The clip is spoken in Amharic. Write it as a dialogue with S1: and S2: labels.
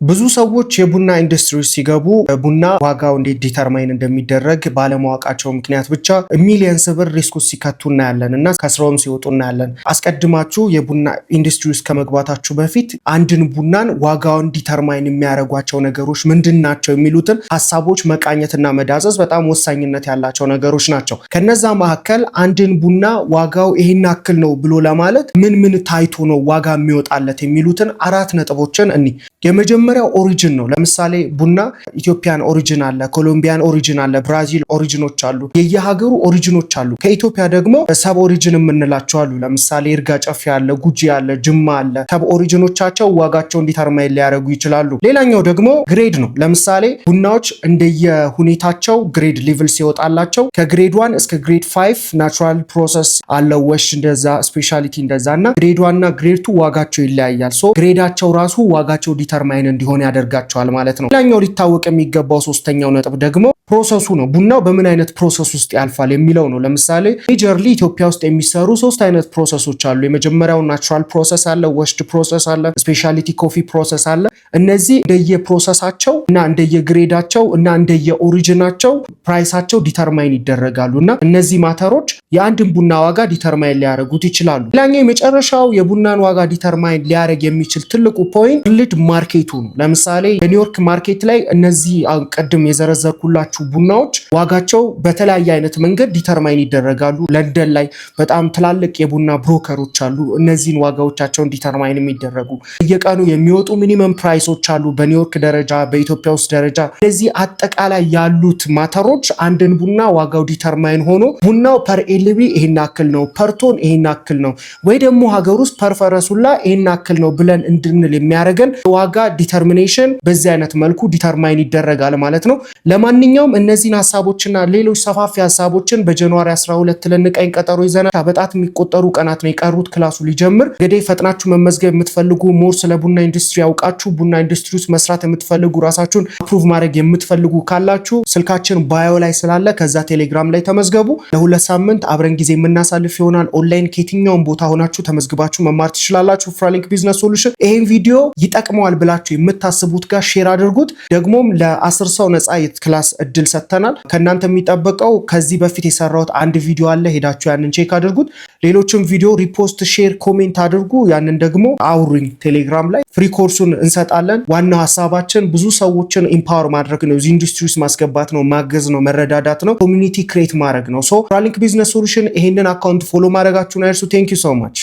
S1: ብዙ ሰዎች የቡና ኢንዱስትሪ ሲገቡ ቡና ዋጋው እንዴት ዲተርማይን እንደሚደረግ ባለማወቃቸው ምክንያት ብቻ ሚሊየንስ ብር ሪስክ ውስጥ ሲከቱ እናያለን እና ከስራውም ሲወጡ እናያለን። አስቀድማችሁ የቡና ኢንዱስትሪ ውስጥ ከመግባታችሁ በፊት አንድን ቡናን ዋጋውን ዲተርማይን የሚያደርጓቸው ነገሮች ምንድን ናቸው የሚሉትን ሀሳቦች መቃኘትና መዳሰስ በጣም ወሳኝነት ያላቸው ነገሮች ናቸው። ከነዛ መካከል አንድን ቡና ዋጋው ይሄን ያክል ነው ብሎ ለማለት ምን ታይቶ ነው ዋጋ የሚወጣለት የሚሉትን 4 ነጥቦችን እኒ የመጀመሪያው ኦሪጅን ነው። ለምሳሌ ቡና ኢትዮጵያን ኦሪጅን አለ፣ ኮሎምቢያን ኦሪጅን አለ፣ ብራዚል ኦሪጅኖች አሉ፣ የየሀገሩ ኦሪጅኖች አሉ። ከኢትዮጵያ ደግሞ ሰብ ኦሪጅን የምንላቸው አሉ። ለምሳሌ ይርጋ ጨፌ አለ፣ ጉጂ አለ፣ ጅማ አለ። ሰብ ኦሪጅኖቻቸው ዋጋቸውን ዲተርማይን ሊያደርጉ ይችላሉ። ሌላኛው ደግሞ ግሬድ ነው። ለምሳሌ ቡናዎች እንደየሁኔታቸው ግሬድ ሌቭል ሲወጣላቸው ከግሬድ 1 እስከ ግሬድ 5 ናቹራል ፕሮሰስ አለ፣ ወሽ እንደዛ፣ ስፔሻሊቲ እንደዛ እና ግሬድ 1 እና ግሬድ 2 ዋጋቸው ይለያያል። ሶ ግሬዳቸው ራሱ ዋጋቸው ዲተርማይን እንዲሆን ያደርጋቸዋል ማለት ነው። ሌላኛው ሊታወቅ የሚገባው ሶስተኛው ነጥብ ደግሞ ፕሮሰሱ ነው። ቡናው በምን አይነት ፕሮሰስ ውስጥ ያልፋል የሚለው ነው። ለምሳሌ ሜጀርሊ ኢትዮጵያ ውስጥ የሚሰሩ 3 አይነት ፕሮሰሶች አሉ። የመጀመሪያው ናቹራል ፕሮሰስ አለ፣ ወሽድ ፕሮሰስ አለ፣ ስፔሻሊቲ ኮፊ ፕሮሰስ አለ። እነዚህ እንደየፕሮሰሳቸው እና እንደየግሬዳቸው እና እንደየኦሪጂናቸው ፕራይሳቸው ዲተርማይን ይደረጋሉ እና እነዚህ ማተሮች የአንድን ቡና ዋጋ ዲተርማይን ሊያደርጉት ይችላሉ። ሌላኛው የመጨረሻው የቡናን ዋጋ ዲተርማይን ሊያደርግ የሚችል ትልቁ ፖይንት ሪሌድ ማርኬቱ ነው። ለምሳሌ በኒውዮርክ ማርኬት ላይ እነዚህ ቅድም የዘረዘርኩላችሁ ቡናዎች ዋጋቸው በተለያየ አይነት መንገድ ዲተርማይን ይደረጋሉ። ለንደን ላይ በጣም ትላልቅ የቡና ብሮከሮች አሉ። እነዚህን ዋጋዎቻቸውን ዲተርማይን የሚደረጉ በየቀኑ የሚወጡ ሚኒመም ፕራይሶች አሉ። በኒውዮርክ ደረጃ፣ በኢትዮጵያ ውስጥ ደረጃ እነዚህ አጠቃላይ ያሉት ማተሮች አንድን ቡና ዋጋው ዲተርማይን ሆኖ ቡናው ፐር ኤልቢ ይሄን ያክል ነው፣ ፐርቶን ይሄን ያክል ነው፣ ወይ ደግሞ ሀገር ውስጥ ፐርፈረሱላ ይሄን ያክል ነው ብለን እንድንል የሚያደርገን ዋጋ ዲተርሚኔሽን በዚህ አይነት መልኩ ዲተርማይን ይደረጋል ማለት ነው። ለማንኛውም እነዚህን ሀሳቦችና ሌሎች ሰፋፊ ሀሳቦችን በጃንዋሪ 12 ለንቃኝ ቀጠሮ ይዘናል። በጣት የሚቆጠሩ ቀናት ነው የቀሩት ክላሱ ሊጀምር። እንግዲህ ፈጥናችሁ መመዝገብ የምትፈልጉ ሞር ስለ ቡና ኢንዱስትሪ ያውቃችሁ ቡና ኢንዱስትሪ ውስጥ መስራት የምትፈልጉ ራሳችሁን አፕሩቭ ማድረግ የምትፈልጉ ካላችሁ ስልካችን ባዮ ላይ ስላለ ከዛ ቴሌግራም ላይ ተመዝገቡ። ለ2 ሳምንት አብረን ጊዜ የምናሳልፍ ይሆናል። ኦንላይን ከየትኛውም ቦታ ሆናችሁ ተመዝግባችሁ መማር ትችላላችሁ። ፍራሊንክ ቢዝነስ ሶሉሽን ይሄን ቪዲዮ ይጠቅመዋል ብላችሁ የምታስቡት ጋር ሼር አድርጉት። ደግሞም ለ10 ሰው ነፃ የክላስ እድል ሰጥተናል። ከእናንተ የሚጠበቀው ከዚህ በፊት የሰራሁት አንድ ቪዲዮ አለ፣ ሄዳችሁ ያንን ቼክ አድርጉት። ሌሎችም ቪዲዮ ሪፖስት፣ ሼር፣ ኮሜንት አድርጉ። ያንን ደግሞ አውሩኝ ቴሌግራም ላይ። ፍሪ ኮርሱን እንሰጣለን። ዋናው ሀሳባችን ብዙ ሰዎችን ኢምፓወር ማድረግ ነው፣ እዚህ ኢንዱስትሪ ውስጥ ማስገባት ነው፣ ማገዝ ነው፣ መረዳዳት ነው፣ ኮሚኒቲ ክሬት ማድረግ ነው። ሶ ፍራሊንክ ቢዝነስ ሶሉሽን ይሄንን አካውንት ፎሎ ማድረጋችሁን አይርሱ። ቴንክ ዩ ሶ ማች።